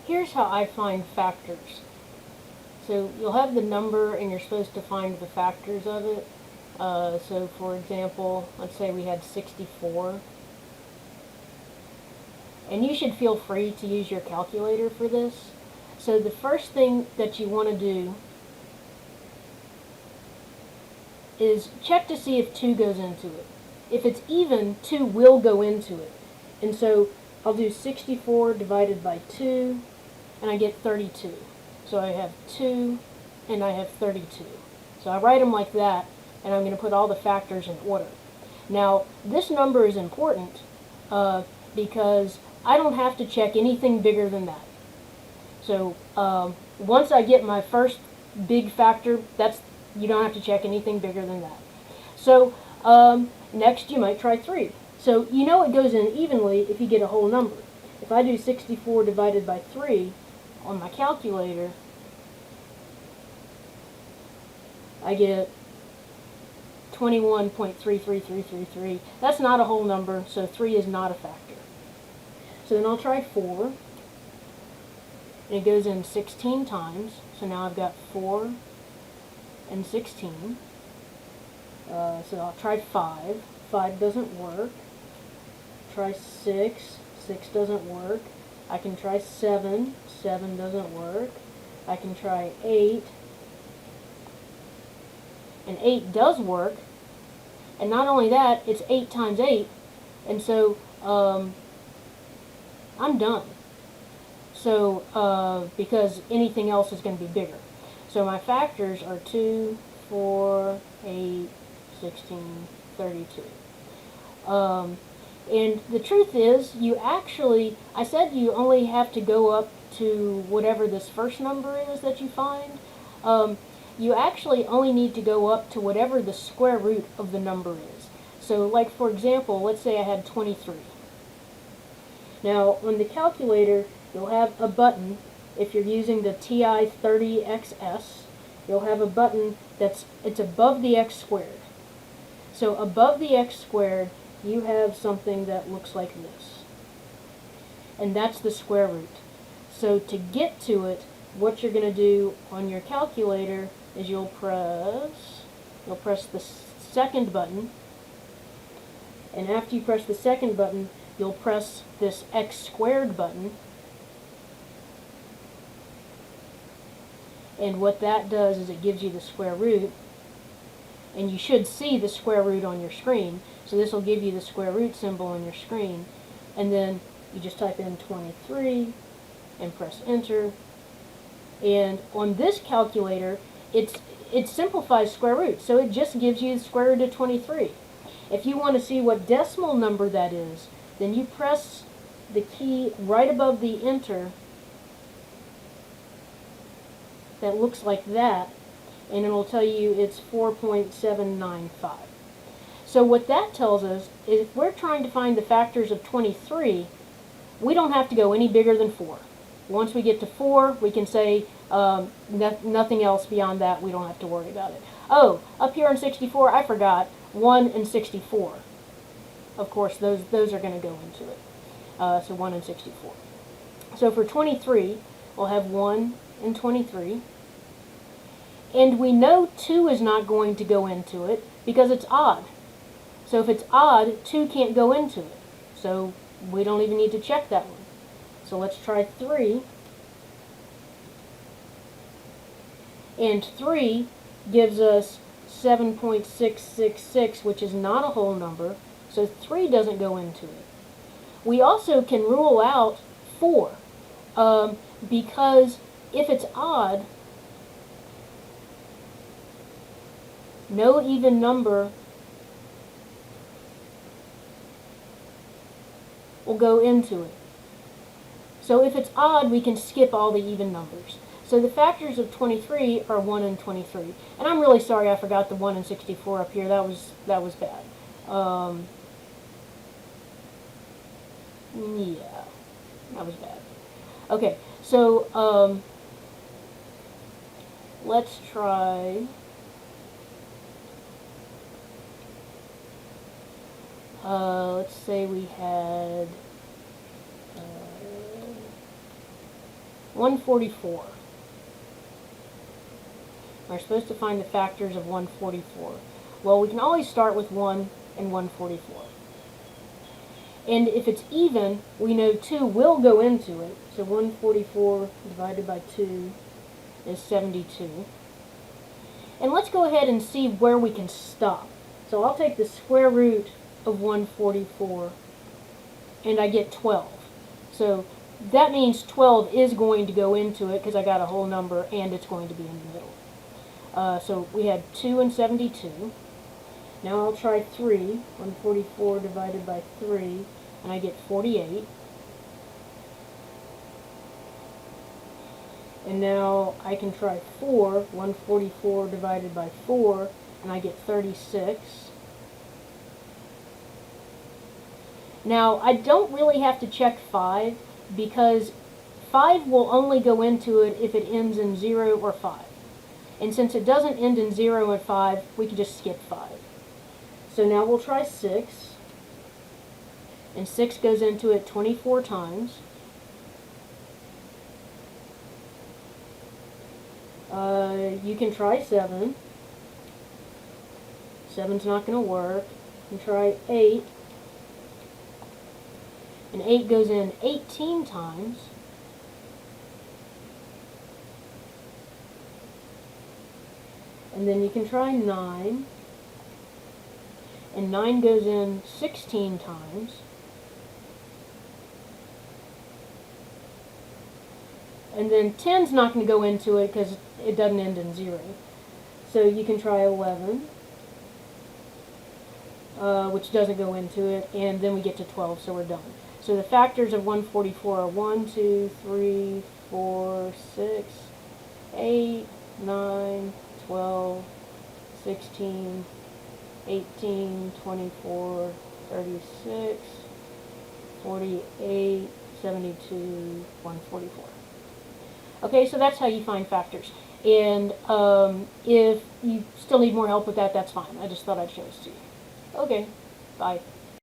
here's how I find factors. So you'll have the number and you're supposed to find the factors of it. So for example, let's say we had 64. And you should feel free to use your calculator for this. So the first thing that you want to do is check to see if 2 goes into it. If it's even, 2 will go into it. And so I'll do 64 divided by 2, and I get 32. So I have 2, and I have 32. So I write them like that, and I'm going to put all the factors in order. Now, this number is important because I don't have to check anything bigger than that. So once I get my first big factor, you don't have to check anything bigger than that. So next you might try 3. So you know it goes in evenly if you get a whole number. If I do 64 divided by 3 on my calculator, I get 21.33333. That's not a whole number, so 3 is not a factor. So then I'll try 4, and it goes in 16 times. So now I've got 4 and 16. So I'll try 5. 5 doesn't work. Try 6. 6 doesn't work. I can try 7. 7 doesn't work. I can try 8. And 8 does work. And not only that, it's 8 times 8. And so I'm done. So because anything else is going to be bigger. So my factors are 2, 4, 8, 16, 32. And the truth is, I said you only have to go up to whatever this first number is that you find. You actually only need to go up to whatever the square root of the number is. So like for example, let's say I had 23. Now on the calculator, you'll have a button. If you're using the TI-30XS, you'll have a button it's above the x squared. So above the x squared, you have something that looks like this. And that's the square root. So to get to it, what you're going to do on your calculator is you'll press the second button. And after you press the second button, you'll press this x squared button. And what that does is it gives you the square root. And you should see the square root on your screen. So this will give you the square root symbol on your screen. And then you just type in 23 and press enter. And on this calculator, it simplifies square root. So it just gives you the square root of 23. If you want to see what decimal number that is, then you press the key right above the enter that looks like that, and it'll tell you it's 4.795. So what that tells us is if we're trying to find the factors of 23, we don't have to go any bigger than 4. Once we get to 4, we can say nothing else beyond that. We don't have to worry about it. Oh, up here in 64, I forgot, 1 and 64. Of course, those are going to go into it. So 1 and 64. So for 23, we'll have 1 and 23. And we know 2 is not going to go into it because it's odd. So if it's odd, 2 can't go into it. So we don't even need to check that one. So let's try 3. And 3 gives us 7.666, which is not a whole number. So 3 doesn't go into it. We also can rule out 4 because if it's odd, no even number will go into it. So if it's odd, we can skip all the even numbers. So the factors of 23 are 1 and 23. And I'm really sorry I forgot the 1 and 64 up here. That was bad. Yeah, that was bad. Okay, so let's try. Let's say we had 144. We're supposed to find the factors of 144. Well, we can always start with 1 and 144. And if it's even, we know 2 will go into it. So 144 divided by 2 is 72. And let's go ahead and see where we can stop. So I'll take the square root of 144 and I get 12. So that means 12 is going to go into it because I got a whole number and it's going to be in the middle. So we had 2 and 72. Now I'll try 3. 144 divided by 3 and I get 48. And now I can try 4. 144 divided by 4 and I get 36. Now I don't really have to check 5 because 5 will only go into it if it ends in 0 or 5. And since it doesn't end in 0 or 5, we can just skip 5. So now we'll try 6. And 6 goes into it 24 times. You can try 7. 7's not going to work. You can try 8. And 8 goes in 18 times. And then you can try 9. And 9 goes in 16 times. And then 10's not going to go into it because it doesn't end in 0. So you can try 11, which doesn't go into it, and then we get to 12, so we're done. So the factors of 144 are 1, 2, 3, 4, 6, 8, 9, 12, 16, 18, 24, 36, 48, 72, 144. Okay, so that's how you find factors. And if you still need more help with that, that's fine. I just thought I'd show this to you. Okay, bye.